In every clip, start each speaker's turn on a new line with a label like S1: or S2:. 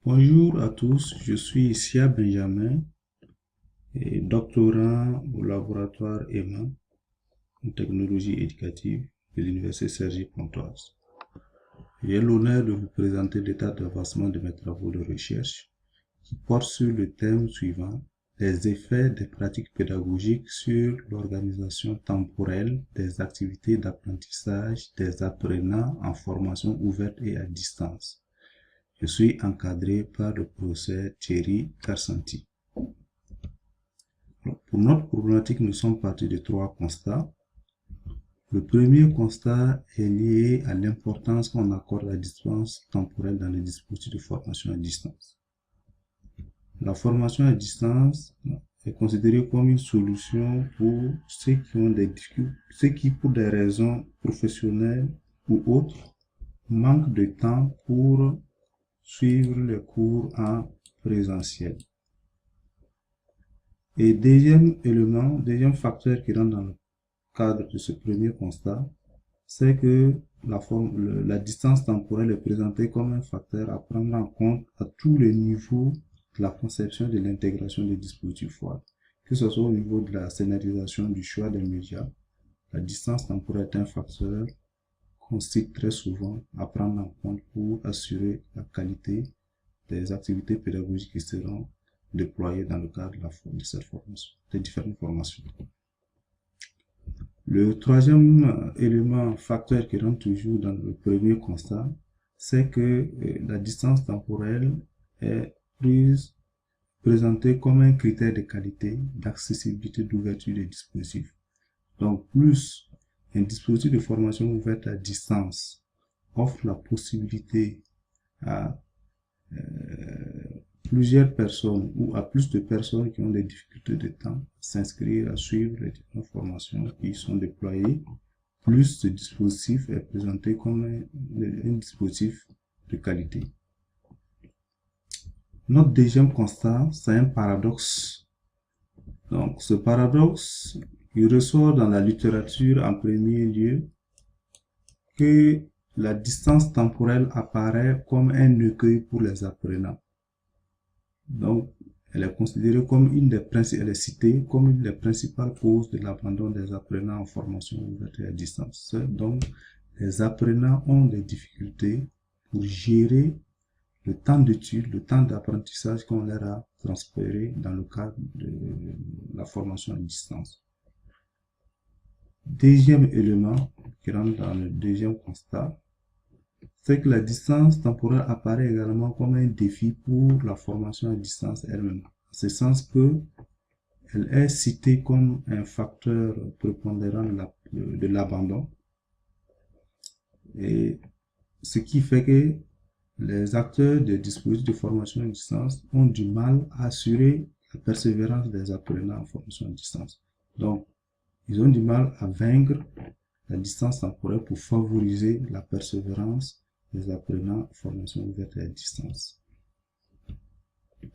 S1: Bonjour à tous, je suis Sia Benjamin, et doctorant au laboratoire EMA en technologie éducative de l'Université Cergy-Pontoise. J'ai l'honneur de vous présenter l'état d'avancement de mes travaux de recherche qui portent sur le thème suivant: les effets des pratiques pédagogiques sur l'organisation temporelle des activités d'apprentissage des apprenants en formation ouverte et à distance. Je suis encadré par le professeur Thierry Karsanti. Pour notre problématique, nous sommes partis de trois constats. Le premier constat est lié à l'importance qu'on accorde à la distance temporelle dans les dispositifs de formation à distance. La formation à distance est considérée comme une solution pour ceux qui ont des difficultés, ceux qui, pour des raisons professionnelles ou autres, manquent de temps pour suivre les cours en présentiel. Et deuxième facteur qui rentre dans le cadre de ce premier constat, c'est que la distance temporelle est présentée comme un facteur à prendre en compte à tous les niveaux de la conception et de l'intégration des dispositifs FOID. Que ce soit au niveau de la scénarisation du choix des médias, la distance temporelle est un facteur qu'on cite très souvent à prendre en compte pour assurer la qualité des activités pédagogiques qui seront déployées dans le cadre de cette formation, des différentes formations. Le troisième facteur qui rentre toujours dans le premier constat, c'est que la distance temporelle est présentée comme un critère de qualité, d'accessibilité, d'ouverture des dispositifs. Donc, plus un dispositif de formation ouverte à distance offre la possibilité à plusieurs personnes ou à plus de personnes qui ont des difficultés de temps s'inscrire à suivre les différentes formations qui sont déployées, plus ce dispositif est présenté comme un dispositif de qualité. Notre deuxième constat, c'est un paradoxe. Donc, ce paradoxe, il ressort dans la littérature en premier lieu que la distance temporelle apparaît comme un écueil pour les apprenants. Donc, elle est considérée comme elle est citée comme une des principales causes de l'abandon des apprenants en formation ouverte et à distance. Donc, les apprenants ont des difficultés pour gérer le temps d'étude, le temps d'apprentissage qu'on leur a transféré dans le cadre de la formation à distance. Deuxième élément qui rentre dans le deuxième constat, c'est que la distance temporelle apparaît également comme un défi pour la formation à distance elle-même. En ce sens que elle est citée comme un facteur prépondérant de l'abandon. Et ce qui fait que les acteurs des dispositifs de formation à distance ont du mal à assurer la persévérance des apprenants en formation à distance. Donc, ils ont du mal à vaincre la distance temporelle pour favoriser la persévérance des apprenants en formation ouverte et à distance.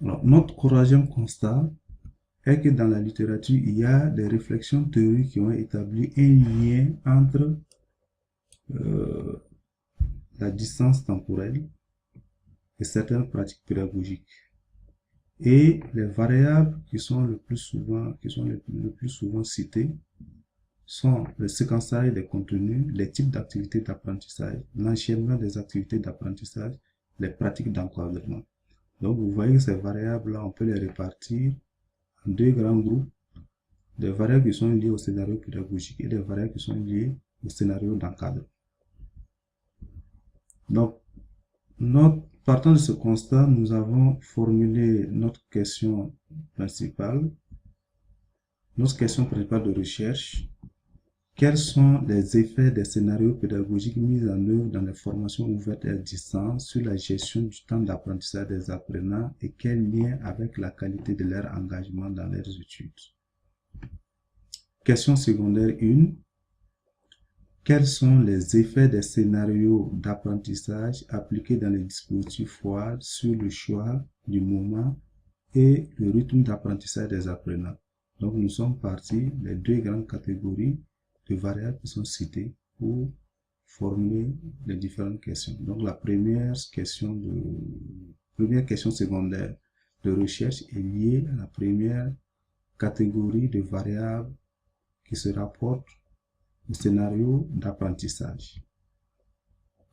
S1: Alors, notre troisième constat est que dans la littérature, il y a des réflexions théoriques qui ont établi un lien entre la distance temporelle et certaines pratiques pédagogiques. Et les variables qui sont le plus souvent citées sont le séquençage des contenus, les types d'activités d'apprentissage, l'enchaînement des activités d'apprentissage, les pratiques d'encadrement. Donc, vous voyez que ces variables-là, on peut les répartir en deux grands groupes, des variables qui sont liées au scénario pédagogique et des variables qui sont liées au scénario d'encadrement. Donc, partant de ce constat, nous avons formulé notre question principale de recherche. Quels sont les effets des scénarios pédagogiques mis en œuvre dans les formations ouvertes et à distance sur la gestion du temps d'apprentissage des apprenants et quel lien avec la qualité de leur engagement dans leurs études? Question secondaire 1. Quels sont les effets des scénarios d'apprentissage appliqués dans les dispositifs FOID sur le choix du moment et le rythme d'apprentissage des apprenants? Donc, nous sommes partis des deux grandes catégories de variables qui sont citées pour formuler les différentes questions. Donc, la première question de première question secondaire de recherche est liée à la première catégorie de variables qui se rapportent au scénario d'apprentissage.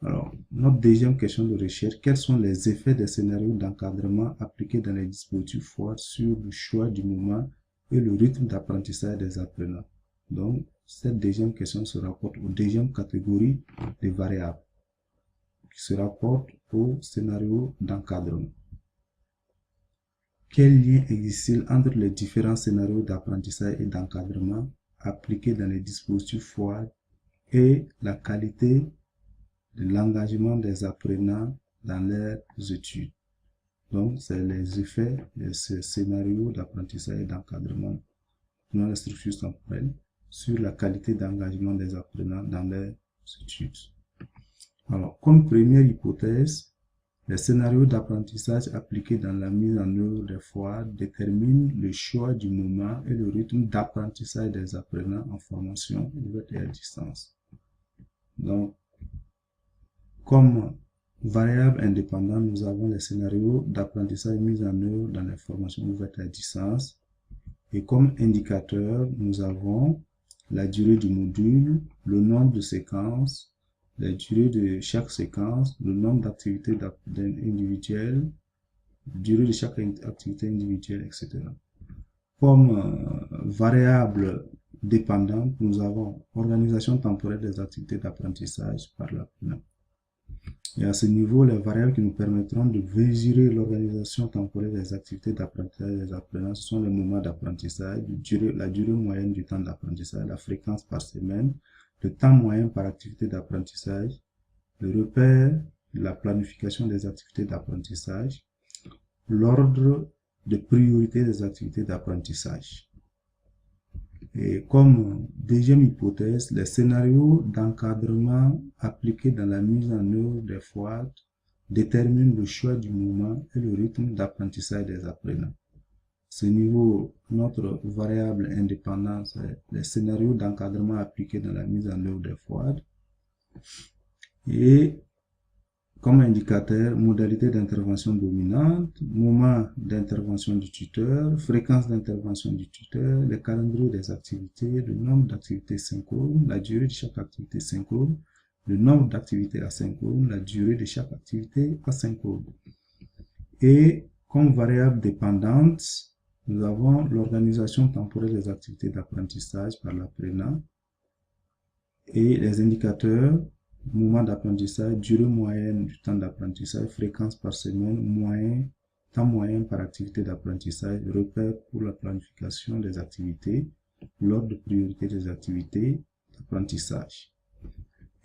S1: Alors, notre deuxième question de recherche, quels sont les effets des scénarios d'encadrement appliqués dans les dispositifs FOID sur le choix du moment et le rythme d'apprentissage des apprenants? Donc, cette deuxième question se rapporte aux deuxième catégorie de variables qui se rapportent au scénario d'encadrement. Quel lien existe-t-il entre les différents scénarios d'apprentissage et d'encadrement appliqués dans les dispositifs FOID et la qualité de l'engagement des apprenants dans leurs études? Donc, c'est les effets de ces scénarios d'apprentissage et d'encadrement dans les structures temporelles sur la qualité d'engagement des apprenants dans leurs études. Alors, comme première hypothèse, les scénarios d'apprentissage appliqués dans la mise en œuvre des FOID déterminent le choix du moment et le rythme d'apprentissage des apprenants en formation ouverte et à distance. Donc, comme variable indépendante, nous avons les scénarios d'apprentissage mis en œuvre dans les formations ouvertes à distance. Et comme indicateur, nous avons la durée du module, le nombre de séquences, la durée de chaque séquence, le nombre d'activités individuelles, durée de chaque activité individuelle, etc. Comme variable dépendante, nous avons organisation temporelle des activités d'apprentissage par l'apprenant. Et à ce niveau, les variables qui nous permettront de mesurer l'organisation temporelle des activités d'apprentissage des apprenants, ce sont les moments d'apprentissage, la durée moyenne du temps d'apprentissage, la fréquence par semaine, le temps moyen par activité d'apprentissage, le repère, la planification des activités d'apprentissage, l'ordre de priorité des activités d'apprentissage. Et comme deuxième hypothèse, les scénarios d'encadrement appliqués dans la mise en œuvre des FOID déterminent le choix du moment et le rythme d'apprentissage des apprenants. Ce niveau, notre variable indépendante, c'est les scénarios d'encadrement appliqués dans la mise en œuvre des FOID. Et comme indicateur, modalité d'intervention dominante, moment d'intervention du tuteur, fréquence d'intervention du tuteur, le calendrier des activités, le nombre d'activités synchrones, la durée de chaque activité synchrone, le nombre d'activités asynchrones, la durée de chaque activité asynchrone. Et comme variable dépendante, nous avons l'organisation temporelle des activités d'apprentissage par l'apprenant et les indicateurs moment d'apprentissage, durée moyenne du temps d'apprentissage, fréquence par semaine, temps moyen par activité d'apprentissage, repère pour la planification des activités, l'ordre de priorité des activités d'apprentissage.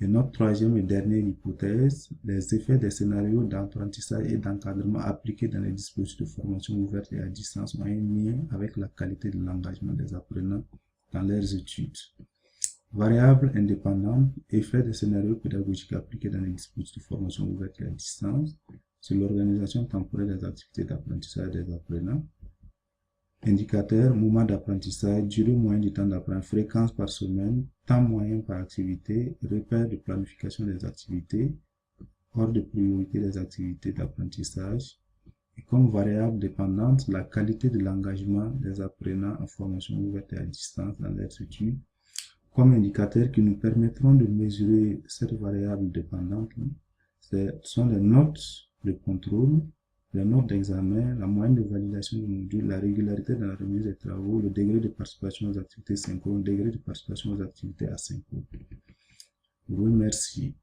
S1: Et notre troisième et dernière hypothèse, les effets des scénarios d'apprentissage et d'encadrement appliqués dans les dispositifs de formation ouverte et à distance ont un lien avec la qualité de l'engagement des apprenants dans leurs études. Variable indépendante, effet des scénarios pédagogiques appliqués dans les dispositifs de formation ouverte et à distance sur l'organisation temporelle des activités d'apprentissage des apprenants. Indicateur, moment d'apprentissage, durée moyenne du temps d'apprentissage, fréquence par semaine, temps moyen par activité, repère de planification des activités, ordre de priorité des activités d'apprentissage. Et comme variable dépendante, la qualité de l'engagement des apprenants en formation ouverte et à distance dans leurs études. Comme indicateur qui nous permettront de mesurer cette variable dépendante, ce sont les notes de contrôle, les notes d'examen, la moyenne de validation du module, la régularité dans la remise des travaux, le degré de participation aux activités synchrones, le degré de participation aux activités asynchrones. Je vous remercie.